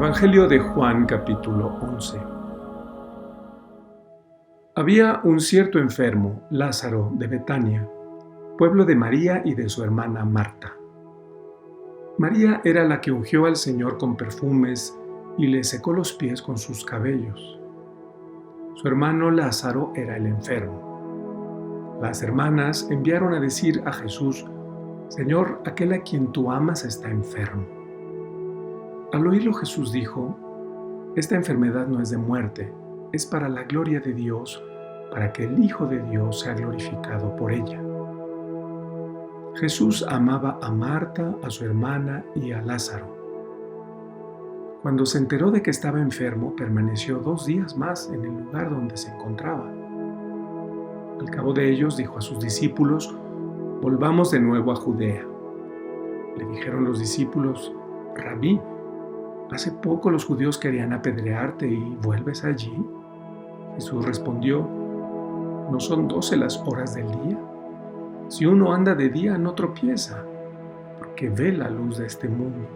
Evangelio de Juan, capítulo 11. Había un cierto enfermo, Lázaro, de Betania, pueblo de María y de su hermana Marta. María era la que ungió al Señor con perfumes y le secó los pies con sus cabellos. Su hermano Lázaro era el enfermo. Las hermanas enviaron a decir a Jesús: Señor, aquel a quien tú amas está enfermo. Al oírlo Jesús dijo: Esta enfermedad no es de muerte, es para la gloria de Dios, para que el Hijo de Dios sea glorificado por ella. Jesús amaba a Marta, a su hermana y a Lázaro. Cuando se enteró de que estaba enfermo, permaneció 2 días más en el lugar donde se encontraba. Al cabo de ellos dijo a sus discípulos: Volvamos de nuevo a Judea. Le dijeron los discípulos: Rabí, hace poco los judíos querían apedrearte y ¿vuelves allí? Jesús respondió: ¿No son 12 las horas del día? Si uno anda de día no tropieza, porque ve la luz de este mundo.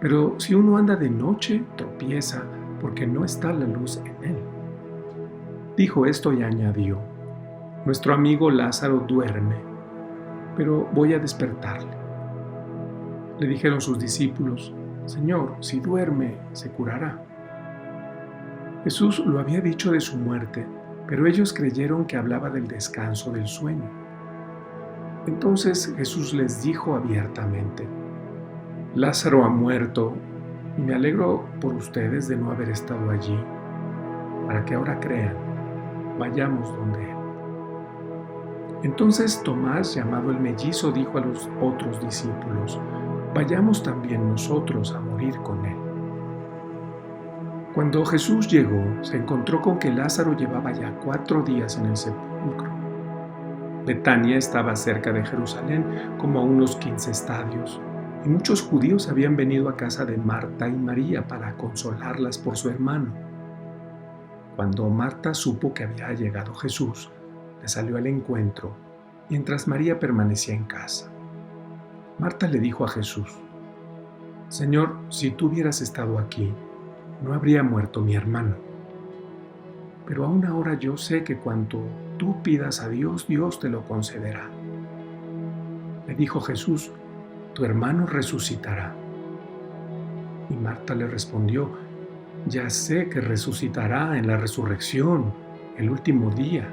Pero si uno anda de noche, tropieza, porque no está la luz en él. Dijo esto y añadió: Nuestro amigo Lázaro duerme, pero voy a despertarle. Le dijeron sus discípulos: Señor, si duerme, se curará. Jesús lo había dicho de su muerte, pero ellos creyeron que hablaba del descanso del sueño. Entonces Jesús les dijo abiertamente: Lázaro ha muerto, y me alegro por ustedes de no haber estado allí, para que ahora crean. Vayamos donde él. Entonces Tomás, llamado el mellizo, dijo a los otros discípulos: Vayamos también nosotros a morir con él. Cuando Jesús llegó, se encontró con que Lázaro llevaba ya 4 días en el sepulcro. Betania estaba cerca de Jerusalén, como a unos 15 estadios, y muchos judíos habían venido a casa de Marta y María para consolarlas por su hermano. Cuando Marta supo que había llegado Jesús, le salió al encuentro, mientras María permanecía en casa. Marta le dijo a Jesús: Señor, si tú hubieras estado aquí, no habría muerto mi hermano. Pero aún ahora yo sé que cuanto tú pidas a Dios, Dios te lo concederá. Le dijo Jesús: Tu hermano resucitará. Y Marta le respondió: Ya sé que resucitará en la resurrección, el último día.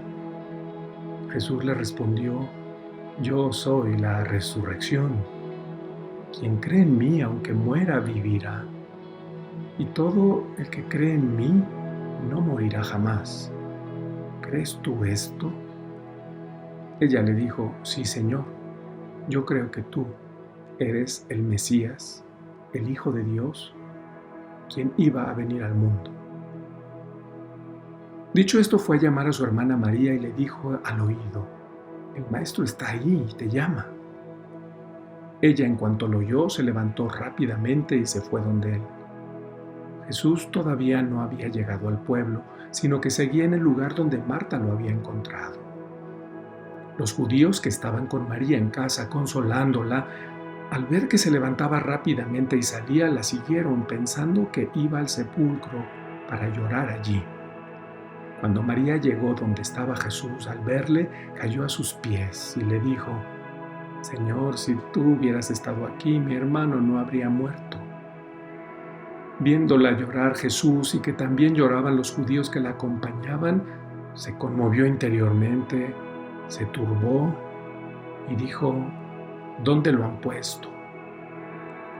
Jesús le respondió: Yo soy la resurrección. Quien cree en mí, aunque muera, vivirá. Y todo el que cree en mí no morirá jamás. ¿Crees tú esto? Ella le dijo: Sí, Señor, yo creo que tú eres el Mesías, el Hijo de Dios, quien iba a venir al mundo. Dicho esto, fue a llamar a su hermana María y le dijo al oído: El Maestro está ahí y te llama. Ella, en cuanto lo oyó, se levantó rápidamente y se fue donde él. Jesús todavía no había llegado al pueblo, sino que seguía en el lugar donde Marta lo había encontrado. Los judíos que estaban con María en casa consolándola, al ver que se levantaba rápidamente y salía, la siguieron pensando que iba al sepulcro para llorar allí. Cuando María llegó donde estaba Jesús, al verle, cayó a sus pies y le dijo: Señor, si tú hubieras estado aquí, mi hermano no habría muerto. Viéndola llorar Jesús y que también lloraban los judíos que la acompañaban, se conmovió interiormente, se turbó y dijo: ¿Dónde lo han puesto?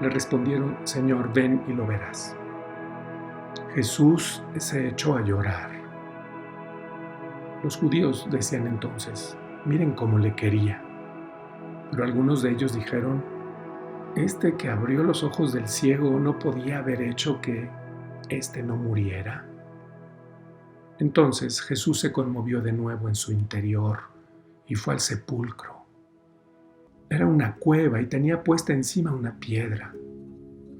Le respondieron: Señor, ven y lo verás. Jesús se echó a llorar. Los judíos decían entonces: Miren cómo le quería. Pero algunos de ellos dijeron: Este que abrió los ojos del ciego no podía haber hecho que éste no muriera. Entonces Jesús se conmovió de nuevo en su interior y fue al sepulcro. Era una cueva y tenía puesta encima una piedra.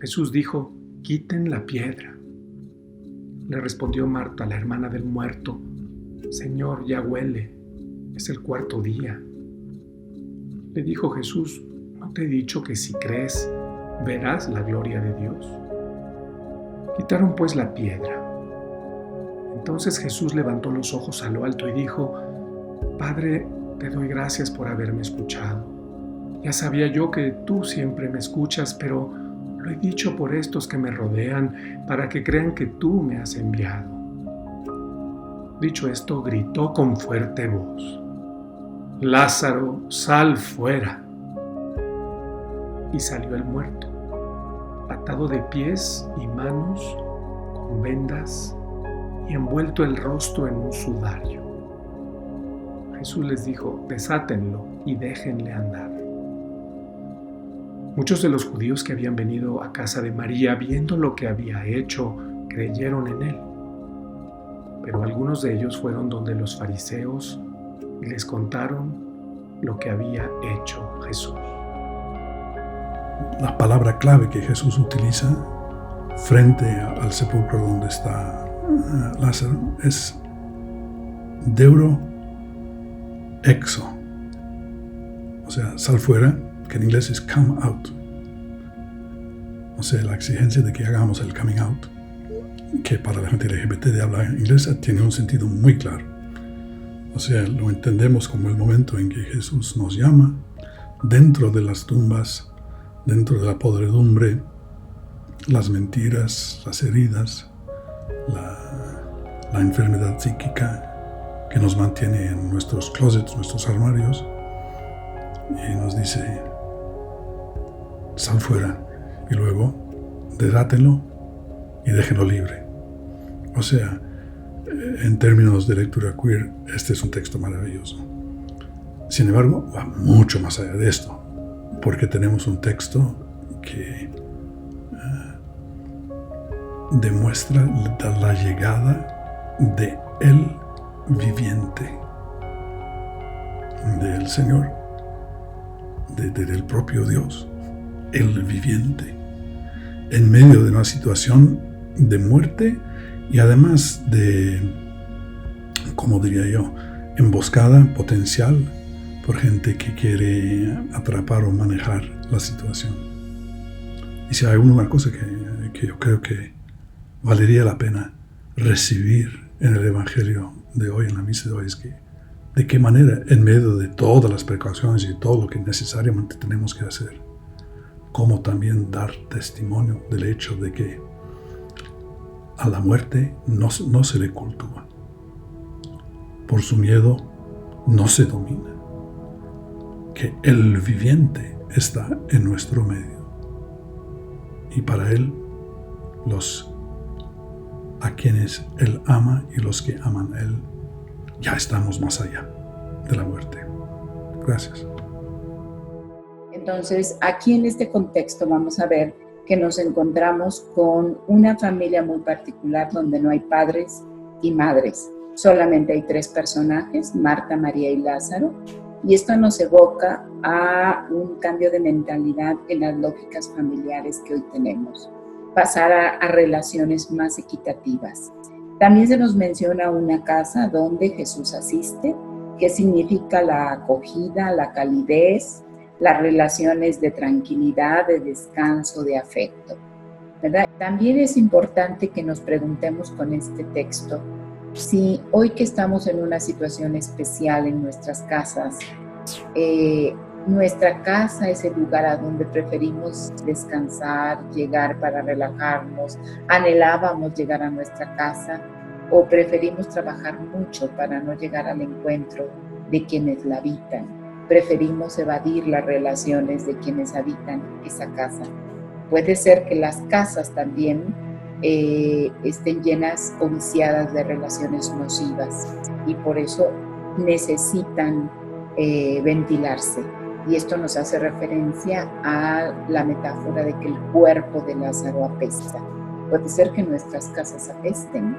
Jesús dijo: Quiten la piedra. Le respondió Marta, la hermana del muerto: Señor, ya huele, es el 4º día. Le dijo Jesús: ¿No te he dicho que si crees, verás la gloria de Dios? Quitaron pues la piedra. Entonces Jesús levantó los ojos a lo alto y dijo: Padre, te doy gracias por haberme escuchado. Ya sabía yo que tú siempre me escuchas, pero lo he dicho por estos que me rodean, para que crean que tú me has enviado. Dicho esto, gritó con fuerte voz: Lázaro, sal fuera. Y salió el muerto, atado de pies y manos, con vendas, y envuelto el rostro en un sudario. Jesús les dijo: desátenlo y déjenle andar. Muchos de los judíos que habían venido a casa de María, viendo lo que había hecho, creyeron en él. Pero algunos de ellos fueron donde los fariseos y les contaron lo que había hecho Jesús. La palabra clave que Jesús utiliza frente al sepulcro donde está Lázaro es deuro exo, o sea, sal fuera, que en inglés es come out. O sea, la exigencia de que hagamos el coming out, que para la gente LGBT de habla inglesa tiene un sentido muy claro. O sea, lo entendemos como el momento en que Jesús nos llama dentro de las tumbas, dentro de la podredumbre, las mentiras, las heridas, la enfermedad psíquica que nos mantiene en nuestros closets, nuestros armarios, y nos dice: sal fuera, y luego desátenlo y déjenlo libre. O sea, en términos de lectura queer, este es un texto maravilloso. Sin embargo, va mucho más allá de esto, porque tenemos un texto que demuestra la llegada de el viviente, del Señor, del propio Dios, el viviente, en medio de una situación de muerte y además de, como diría yo, emboscada potencial por gente que quiere atrapar o manejar la situación. Y si hay una cosa que yo creo que valería la pena recibir en el Evangelio de hoy, en la misa de hoy, es que de qué manera, en medio de todas las precauciones y todo lo que necesariamente tenemos que hacer, cómo también dar testimonio del hecho de que a la muerte no se le cultúa. Por su miedo no se domina. Que el viviente está en nuestro medio. Y para él, a quienes él ama y los que aman a él, ya estamos más allá de la muerte. Gracias. Entonces, aquí en este contexto vamos a ver que nos encontramos con una familia muy particular donde no hay padres y madres. Solamente hay 3 personajes, Marta, María y Lázaro, y esto nos evoca a un cambio de mentalidad en las lógicas familiares que hoy tenemos, pasar a relaciones más equitativas. También se nos menciona una casa donde Jesús asiste, que significa la acogida, la calidez, las relaciones de tranquilidad, de descanso, de afecto, ¿verdad? También es importante que nos preguntemos con este texto si hoy que estamos en una situación especial en nuestras casas, nuestra casa es el lugar a donde preferimos descansar, llegar para relajarnos, anhelábamos llegar a nuestra casa o preferimos trabajar mucho para no llegar al encuentro de quienes la habitan. Preferimos evadir las relaciones de quienes habitan esa casa. Puede ser que las casas también estén llenas o viciadas de relaciones nocivas y por eso necesitan ventilarse. Y esto nos hace referencia a la metáfora de que el cuerpo de Lázaro apesta. Puede ser que nuestras casas apesten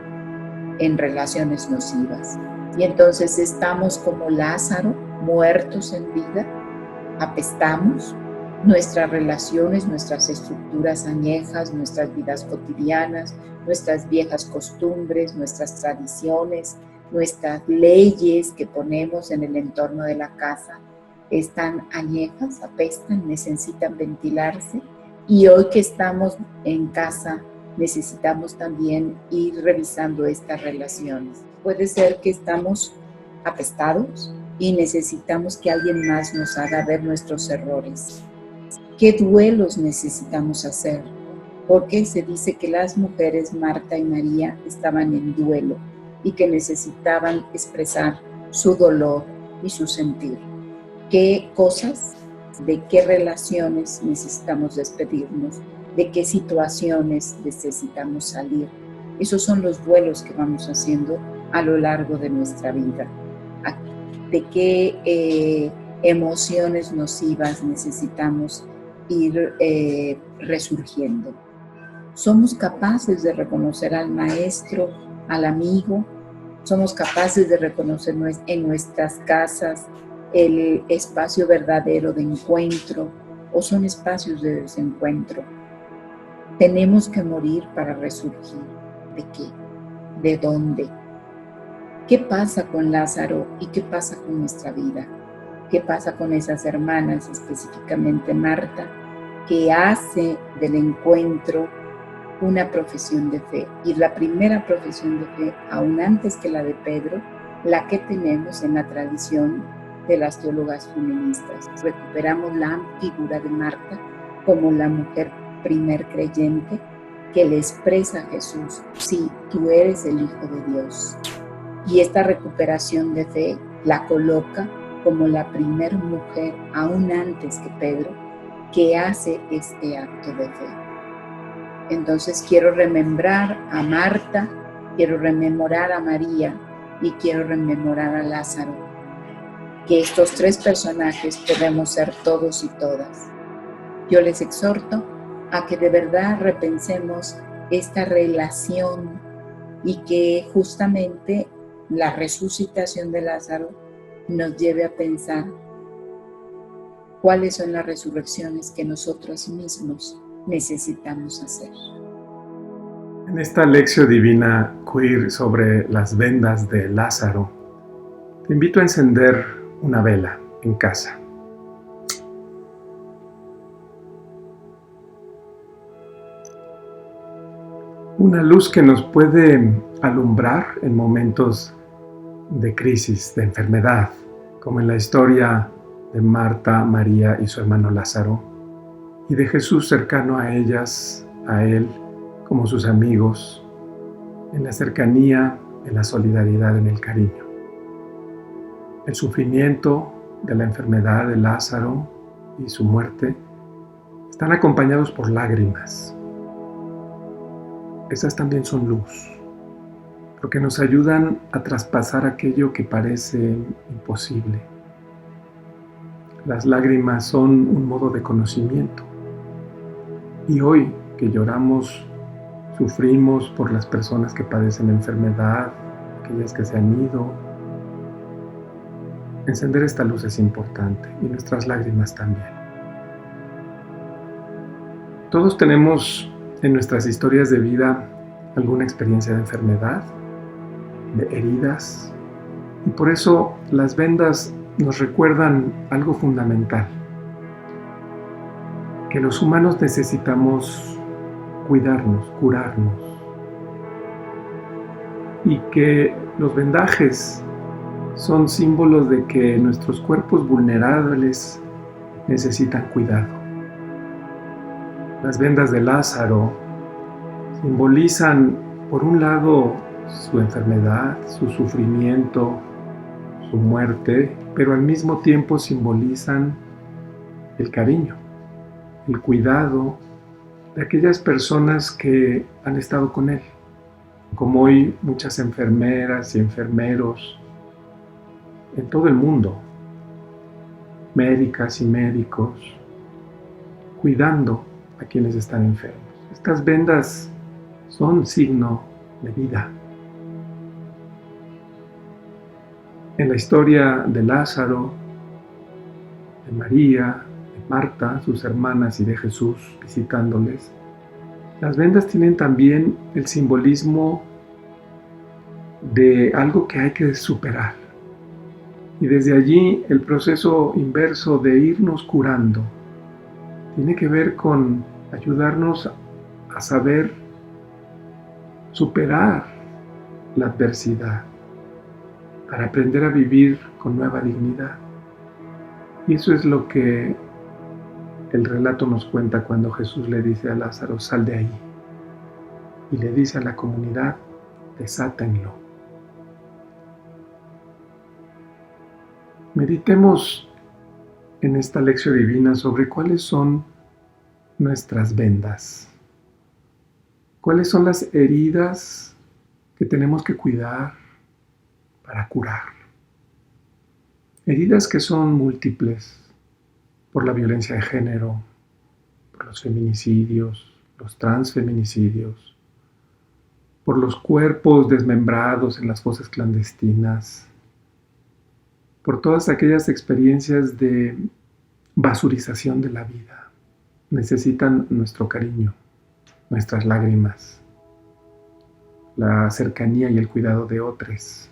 en relaciones nocivas. Y entonces estamos como Lázaro, muertos en vida, apestamos. Nuestras relaciones, nuestras estructuras añejas, nuestras vidas cotidianas, nuestras viejas costumbres, nuestras tradiciones, nuestras leyes que ponemos en el entorno de la casa están añejas, apestan, necesitan ventilarse. Y hoy que estamos en casa necesitamos también ir revisando estas relaciones. Puede ser que estamos apestados y necesitamos que alguien más nos haga ver nuestros errores. ¿Qué duelos necesitamos hacer? Porque se dice que las mujeres Marta y María estaban en duelo y que necesitaban expresar su dolor y su sentir. ¿Qué cosas, de qué relaciones necesitamos despedirnos? ¿De qué situaciones necesitamos salir? Esos son los duelos que vamos haciendo a lo largo de nuestra vida. ¿De qué emociones nocivas necesitamos ir resurgiendo? ¿Somos capaces de reconocer al maestro, al amigo? ¿Somos capaces de reconocer en nuestras casas el espacio verdadero de encuentro o son espacios de desencuentro? Tenemos que morir para resurgir. ¿De qué? ¿De dónde? ¿Qué pasa con Lázaro y qué pasa con nuestra vida? ¿Qué pasa con esas hermanas, específicamente Marta, que hace del encuentro una profesión de fe? Y la primera profesión de fe, aún antes que la de Pedro, la que tenemos en la tradición de las teólogas feministas. Recuperamos la figura de Marta como la mujer primer creyente que le expresa a Jesús: sí, tú eres el Hijo de Dios. Y esta recuperación de fe la coloca como la primer mujer, aún antes que Pedro, que hace este acto de fe. Entonces quiero remembrar a Marta, quiero rememorar a María y quiero rememorar a Lázaro, que estos tres personajes podemos ser todos y todas. Yo les exhorto a que de verdad repensemos esta relación y que justamente la resucitación de Lázaro nos lleve a pensar cuáles son las resurrecciones que nosotros mismos necesitamos hacer. En esta lección divina queer sobre las vendas de Lázaro, te invito a encender una vela en casa. Una luz que nos puede alumbrar en momentos de crisis, de enfermedad, como en la historia de Marta, María y su hermano Lázaro, y de Jesús cercano a ellas, a él, como sus amigos, en la cercanía, en la solidaridad, en el cariño. El sufrimiento de la enfermedad de Lázaro y su muerte están acompañados por lágrimas. Esas también son luz, porque nos ayudan a traspasar aquello que parece imposible. Las lágrimas son un modo de conocimiento. Y hoy que lloramos, sufrimos por las personas que padecen enfermedad, aquellas que se han ido, encender esta luz es importante, y nuestras lágrimas también. Todos tenemos en nuestras historias de vida alguna experiencia de enfermedad, de heridas, y por eso las vendas nos recuerdan algo fundamental, que los humanos necesitamos cuidarnos, curarnos, y que los vendajes son símbolos de que nuestros cuerpos vulnerables necesitan cuidado. Las vendas de Lázaro simbolizan, por un lado, su enfermedad, su sufrimiento, su muerte, pero al mismo tiempo simbolizan el cariño, el cuidado de aquellas personas que han estado con él, como hoy muchas enfermeras y enfermeros en todo el mundo, médicas y médicos, cuidando a quienes están enfermos. Estas vendas son signo de vida. En la historia de Lázaro, de María, de Marta, sus hermanas, y de Jesús visitándoles, las vendas tienen también el simbolismo de algo que hay que superar. Y desde allí el proceso inverso de irnos curando tiene que ver con ayudarnos a saber superar la adversidad, para aprender a vivir con nueva dignidad. Y eso es lo que el relato nos cuenta cuando Jesús le dice a Lázaro, sal de ahí. Y le dice a la comunidad, desátenlo. Meditemos en esta lección divina sobre cuáles son nuestras vendas. ¿Cuáles son las heridas que tenemos que cuidar para curar? Heridas que son múltiples por la violencia de género, por los feminicidios, los transfeminicidios, por los cuerpos desmembrados en las fosas clandestinas, por todas aquellas experiencias de basurización de la vida. Necesitan nuestro cariño, nuestras lágrimas, la cercanía y el cuidado de otros.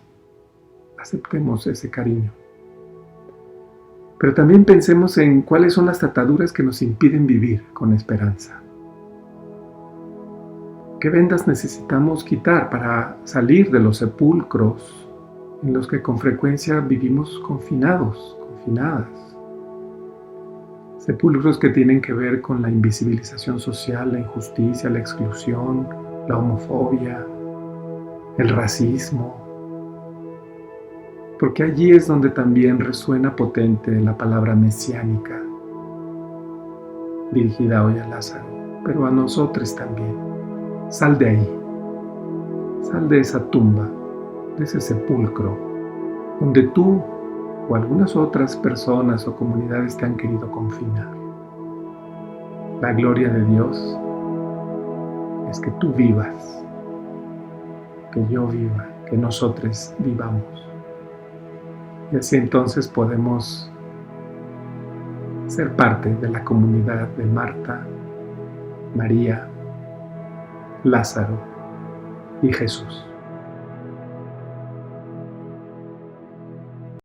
Aceptemos ese cariño. Pero también pensemos en cuáles son las ataduras que nos impiden vivir con esperanza. ¿Qué vendas necesitamos quitar para salir de los sepulcros en los que con frecuencia vivimos confinados, confinadas? Sepulcros que tienen que ver con la invisibilización social, la injusticia, la exclusión, la homofobia, el racismo. Porque allí es donde también resuena potente la palabra mesiánica, dirigida hoy a Lázaro, pero a nosotros también. Sal de ahí, sal de esa tumba, de ese sepulcro, donde tú o algunas otras personas o comunidades te han querido confinar. La gloria de Dios es que tú vivas, que yo viva, que nosotros vivamos. Y así entonces podemos ser parte de la comunidad de Marta, María, Lázaro y Jesús.